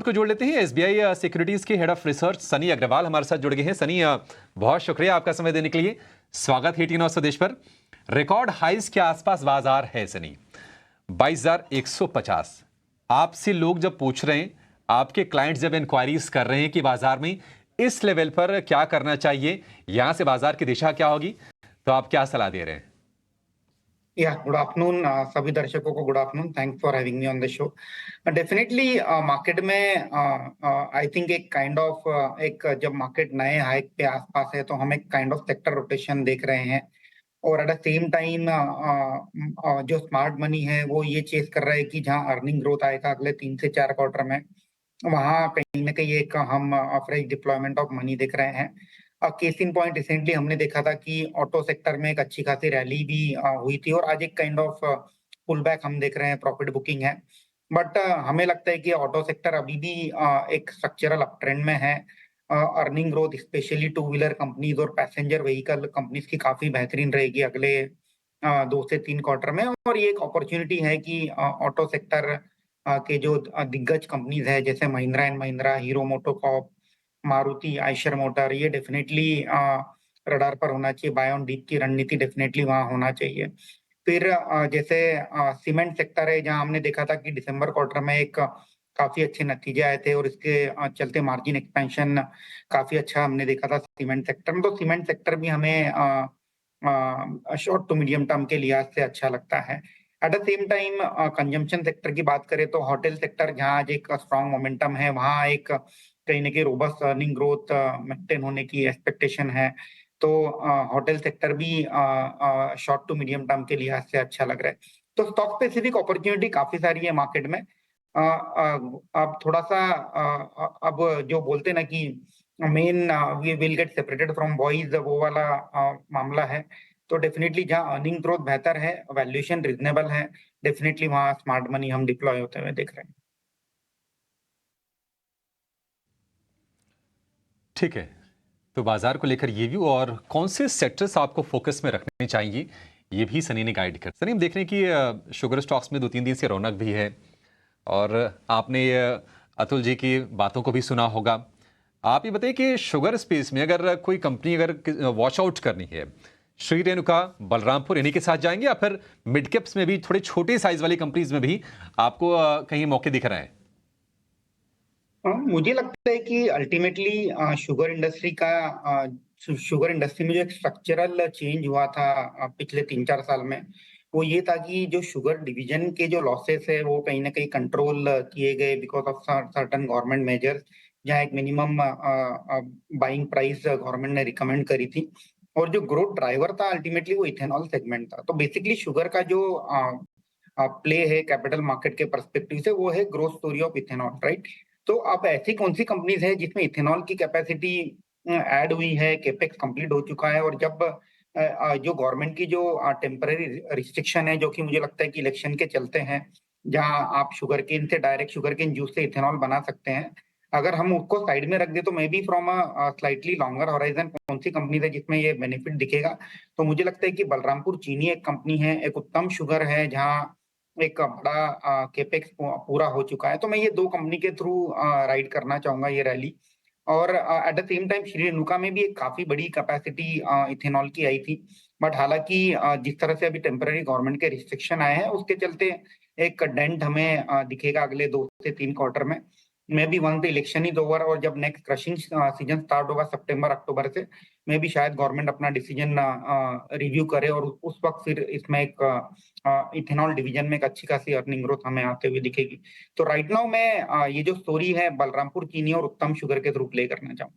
को जोड़ लेते हैं। एसबीआई सिक्योरिटीज के head of research Sunny Agarwal हमारे साथ जुड़ गए हैं। सनी, बहुत शुक्रिया आपका समय देने के लिए। स्वागत है टी9 स्वदेश पर। रिकॉर्ड हाइज के आसपास बाजार है सनी, 22,150। आपसे लोग जब पूछ रहे हैं, आपके क्लाइंट जब इंक्वायरीज कर रहे हैं कि बाजार में इस लेवल पर क्या करना चाहिए, यहां से बाजार की दिशा क्या होगी, तो आप क्या सलाह दे रहे हैं? गुड आफ्टरनून सभी दर्शकों को। Good afternoon, thanks for having me on the show. Definitely market में आई थिंक एक काइंड ऑफ एक जब मार्केट नए हाइक के आसपास है तो हम एक काइंड ऑफ सेक्टर रोटेशन देख रहे हैं। और एट द सेम टाइम जो स्मार्ट मनी है वो ये चेस कर रहा है कि जहां अर्निंग ग्रोथ आएगा अगले 3 से 4 क्वार्टर में, वहां कहीं ना कहीं एक हम फ्रेश डिप्लॉयमेंट ऑफ मनी देख रहे हैं। केस इन पॉइंट रिसेंटली हमने देखा था कि ऑटो सेक्टर में एक अच्छी खासी रैली भी हुई थी और आज एक काइंड ऑफ पुल बैक हम देख रहे हैं, प्रॉफिट बुकिंग है। बट हमें लगता है कि ऑटो सेक्टर अभी भी एक स्ट्रक्चरल अप ट्रेंड में है। Earning growth specially two wheeler companies और पैसेंजर व्हीकल कंपनीज की काफी बेहतरीन रहेगी अगले 2 से 3 क्वार्टर में। और ये एक अपॉर्चुनिटी है कि ऑटो सेक्टर के जो दिग्गज कंपनीज है जैसे Mahindra and Mahindra, hero MotoCorp, Maruti, Eicher motor, ये डेफिनेटली रडार पर होना चाहिए। बाय ऑन डीप की रणनीति डेफिनेटली वहां होना चाहिए। फिर जैसे सीमेंट सेक्टर है जहां हमने देखा था कि दिसंबर क्वार्टर में एक काफी अच्छे नतीजे आए थे और इसके चलते मार्जिन एक्सपेंशन काफी अच्छा हमने देखा था सीमेंट सेक्टर में। तो सीमेंट सेक्टर भी हमें शॉर्ट टू मीडियम टर्म के लिहाज से अच्छा लगता है। At the same time consumption sector की बात करें तो होटल सेक्टर जहां आज एक स्ट्रॉन्ग मोमेंटम है, वहां एक कहीं ना कहीं रोबस्ट अर्निंग ग्रोथ मेंटेन होने की एक्सपेक्टेशन है। तो होटल सेक्टर भी शॉर्ट टू मीडियम टर्म के लिहाज से अच्छा लग रहा है। तो स्टॉक स्पेसिफिक अपॉर्चुनिटी काफी सारी है मार्केट में। अब थोड़ा सा अब जो बोलते हैं ना कि men we will get separated from boys, वो वाला मामला है। तो डेफिनेटली जहाँ अर्निंग ग्रोथ बेहतर है, वैल्यूएशन रिजनेबल है, डेफिनेटली वहाँ स्मार्ट मनी हम डिप्लॉय होते हुए देख रहे हैं। ठीक है, तो बाजार को लेकर ये व्यू और कौन से सेक्टर्स आपको फोकस में रखने चाहिए, ये भी सनी ने गाइड कर। सनी, हम देख रहे हैं कि शुगर स्टॉक्स में 2-3 दिन से रौनक भी है और आपने अतुल जी की बातों को भी सुना होगा। आप ये बताइए कि शुगर स्पेस में अगर कोई कंपनी अगर वॉच आउट करनी है, श्री रेणुका, बलरामपुर, इन्हीं के साथ जाएंगे या फिर मिड कैप्स में भी थोड़े छोटे साइज वाली कंपनीज में भी आपको कहीं मौके दिख रहे हैं? मुझे लगता है कि अल्टीमेटली शुगर इंडस्ट्री में जो एक स्ट्रक्चरल चेंज हुआ था पिछले 3-4 साल में, वो ये था कि जो शुगर डिवीजन के जो लॉसेस है वो कहीं ना कहीं कंट्रोल किए गए because of certain government measures, जहाँ एक मिनिमम बाइंग प्राइस गवर्नमेंट ने रिकमेंड करी थी। और जो ग्रोथ ड्राइवर था अल्टीमेटली वो इथेनॉल सेगमेंट था। तो बेसिकली शुगर का जो प्ले है कैपिटल मार्केट के परस्पेक्टिव से, वो है growth story of ethanol, right. तो अब ऐसी कौन सी कंपनीज है जिसमें इथेनॉल की कैपेसिटी ऐड हुई है, केपेक्स कंप्लीट हो चुका है, और जब जो गवर्नमेंट की जो टेम्पररी रिस्ट्रिक्शन है जो कि मुझे लगता है कि इलेक्शन के चलते हैं, जहां आप शुगर केन से डायरेक्ट शुगर केन जूस से इथेनॉल बना सकते हैं, अगर हम उसको साइड में रख दे तो may be from a slightly longer horizon कौन सी कंपनी है जिसमें ये बेनिफिट दिखेगा। तो मुझे लगता है कि बलरामपुर चीनी एक कंपनी है, एक उत्तम शुगर है जहां एक बड़ा केपेक्स पूरा हो चुका है। तो मैं ये 2 कंपनी के थ्रू राइड करना चाहूंगा ये रैली। और at the same time Shri Renuka में भी एक काफी बड़ी कैपेसिटी इथेनॉल की आई थी। बट हालांकि जिस तरह से अभी टेम्पररी गवर्नमेंट के रिस्ट्रिक्शन आए हैं उसके चलते एक डेंट हमें दिखेगा अगले 2 से 3 क्वार्टर में। May be one the election is over और जब नेक्स्ट क्रशिंग सीजन स्टार्ट होगा सितंबर अक्टूबर से, मे बी शायद गवर्नमेंट अपना डिसीजन रिव्यू करे और उस वक्त फिर इसमें एक इथेनॉल डिवीजन में एक अच्छी खासी अर्निंग ग्रोथ हमें आते हुए दिखेगी। तो राइट नाउ मैं ये जो स्टोरी है बलरामपुर चीनी और उत्तम शुगर के थ्रू प्ले करना चाहूँ।